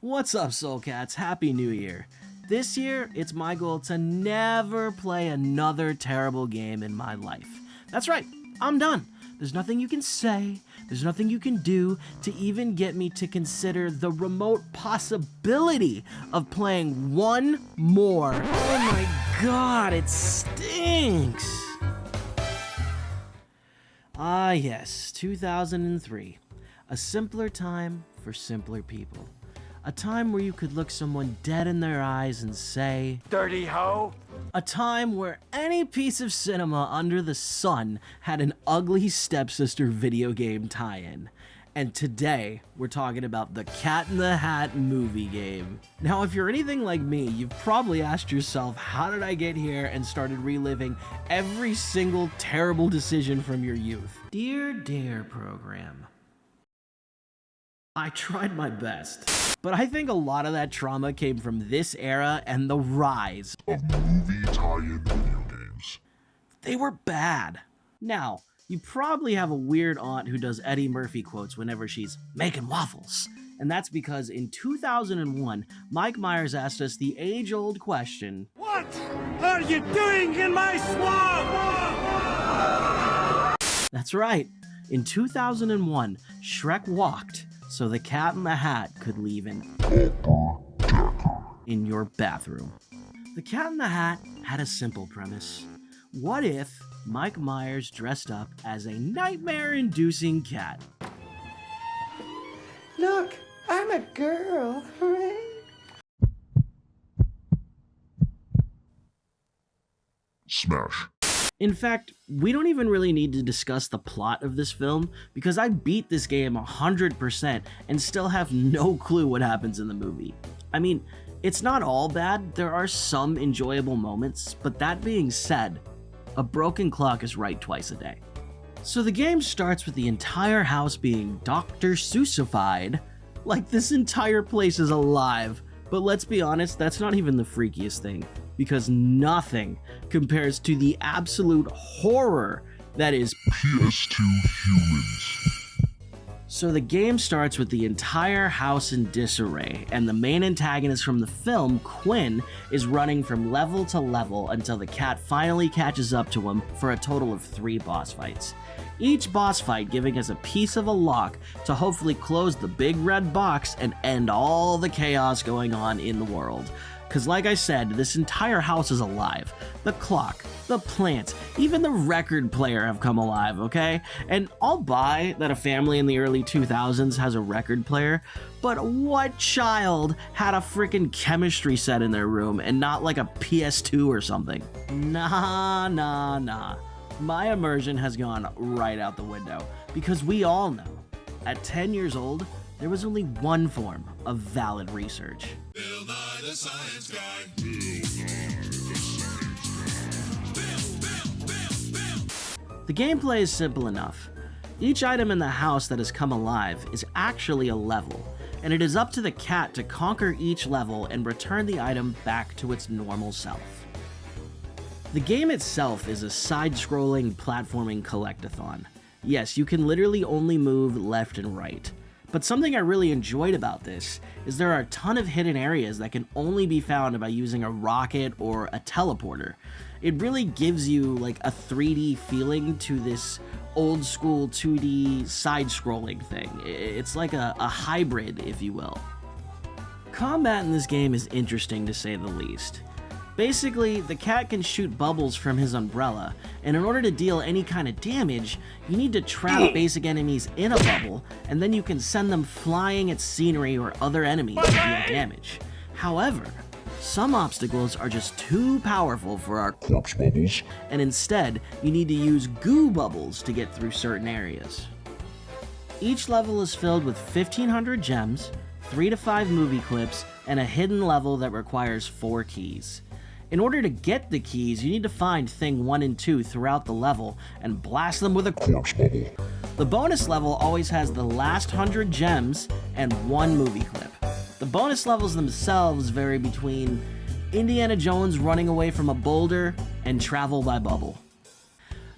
What's up, Soul Katz? Happy New Year. This year, it's my goal to never play another terrible game in my life. That's right, I'm done. There's nothing you can say, there's nothing you can do to even get me to consider the remote possibility of playing one more. Oh my god, it stinks! Ah yes, 2003. A simpler time for simpler people. A time where you could look someone dead in their eyes and say, "Dirty hoe." A time where any piece of cinema under the sun had an ugly stepsister video game tie-in. And today, we're talking about the Cat in the Hat movie game. Now, if you're anything like me, you've probably asked yourself, how did I get here, and started reliving every single terrible decision from your youth. Dear Dare program. I tried my best. But I think a lot of that trauma came from this era and the rise of movie tie-in video games. They were bad. Now, you probably have a weird aunt who does Eddie Murphy quotes whenever she's making waffles. And that's because in 2001, Mike Myers asked us the age-old question, "What are you doing in my swamp?" That's right. In 2001, Shrek walked so the Cat in the Hat could leave in your bathroom. The Cat in the Hat had a simple premise. What if Mike Myers dressed up as a nightmare-inducing cat? Look, I'm a girl. Hooray! Smash. In fact, we don't even really need to discuss the plot of this film because I beat this game 100% and still have no clue what happens in the movie. I mean, it's not all bad, there are some enjoyable moments, but that being said, a broken clock is right twice a day. So the game starts with the entire house being Dr. Seussified, like this entire place is alive. But let's be honest, that's not even the freakiest thing, because nothing compares to the absolute horror that is PS2 humans. So the game starts with the entire house in disarray, and the main antagonist from the film, Quinn, is running from level to level until the cat finally catches up to him for a total of 3 boss fights. Each boss fight giving us a piece of a lock to hopefully close the big red box and end all the chaos going on in the world. Cause like I said, this entire house is alive. The clock, the plants, even the record player have come alive, okay? And I'll buy that a family in the early 2000s has a record player, but what child had a freaking chemistry set in their room and not like a PS2 or something? Nah. My immersion has gone right out the window, because we all know, at 10 years old, there was only one form of valid research. Bill Nye the Science Guy. Bill. The gameplay is simple enough. Each item in the house that has come alive is actually a level, and it is up to the cat to conquer each level and return the item back to its normal self. The game itself is a side-scrolling platforming collectathon. Yes, you can literally only move left and right. But something I really enjoyed about this is there are a ton of hidden areas that can only be found by using a rocket or a teleporter. It really gives you like a 3D feeling to this old school 2D side-scrolling thing. It's like a hybrid, if you will. Combat in this game is interesting to say the least. Basically, the cat can shoot bubbles from his umbrella, and in order to deal any kind of damage, you need to trap basic enemies in a bubble, and then you can send them flying at scenery or other enemies to deal damage. However, some obstacles are just too powerful for our Corpse bubbles. and instead, you need to use goo bubbles to get through certain areas. Each level is filled with 1,500 gems, 3 to 5 movie clips, and a hidden level that requires 4 keys. In order to get the keys, you need to find thing 1 and 2 throughout the level and blast them with a Corpse bubble. The bonus level always has the last 100 gems and 1 movie clip. The bonus levels themselves vary between Indiana Jones running away from a boulder and Travel by Bubble.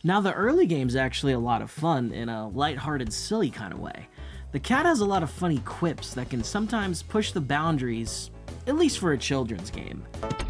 Now the early game's actually a lot of fun in a lighthearted, silly kind of way. The cat has a lot of funny quips that can sometimes push the boundaries, at least for a children's game.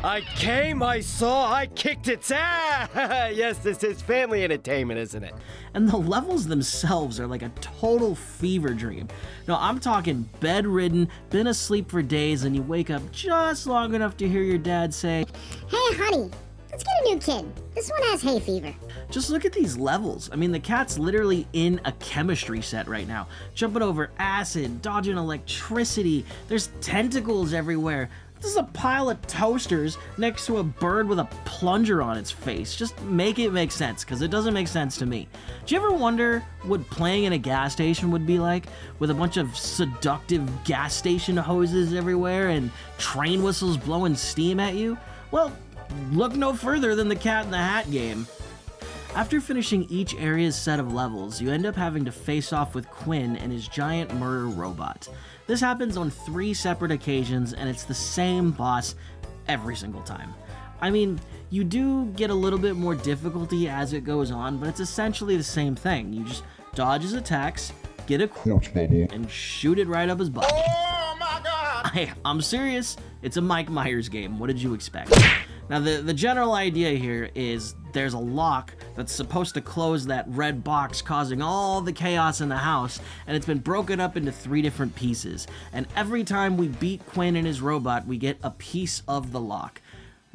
I came, I saw, I kicked its ass! Yes, this is family entertainment, isn't it? And the levels themselves are like a total fever dream. No, I'm talking bedridden, been asleep for days, and you wake up just long enough to hear your dad say, "Hey, honey, let's get a new kid. This one has hay fever." just look at these levels. I mean, the cat's literally in a chemistry set right now, jumping over acid, dodging electricity, there's tentacles everywhere. This is a pile of toasters next to a bird with a plunger on its face. Just make it make sense, because it doesn't make sense to me. Do you ever wonder what playing in a gas station would be like, with a bunch of seductive gas station hoses everywhere and train whistles blowing steam at you? Well, look no further than the Cat in the Hat game. After finishing each area's set of levels, you end up having to face off with Quinn and his giant murder robot. This happens on 3 separate occasions, and it's the same boss every single time. I mean, you do get a little bit more difficulty as it goes on, but it's essentially the same thing. You just dodge his attacks, get a Quartz bubble. and shoot it right up his butt. Oh my god! I'm serious. It's a Mike Myers game. What did you expect? Now, the general idea here is there's a lock that's supposed to close that red box, causing all the chaos in the house, and it's been broken up into 3 different pieces. And every time we beat Quinn and his robot, we get a piece of the lock,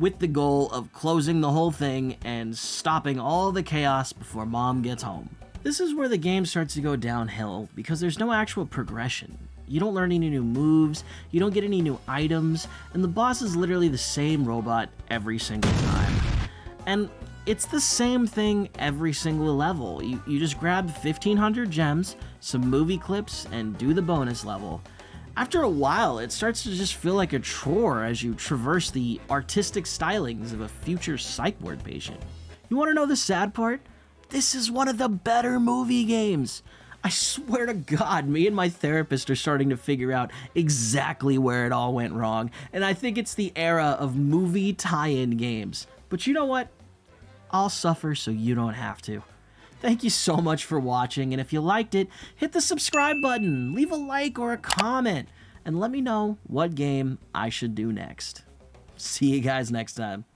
with the goal of closing the whole thing and stopping all the chaos before Mom gets home. This is where the game starts to go downhill, because there's no actual progression. You don't learn any new moves, you don't get any new items, and the boss is literally the same robot every single time. And it's the same thing every single level. You just grab 1,500 gems, some movie clips, and do the bonus level. After a while, it starts to just feel like a chore as you traverse the artistic stylings of a future psych ward patient. You want to know the sad part? This is one of the better movie games. I swear to God, me and my therapist are starting to figure out exactly where it all went wrong, and I think it's the era of movie tie-in games. But you know what? I'll suffer so you don't have to. Thank you so much for watching, and if you liked it, hit the subscribe button, leave a like or a comment, and let me know what game I should do next. See you guys next time.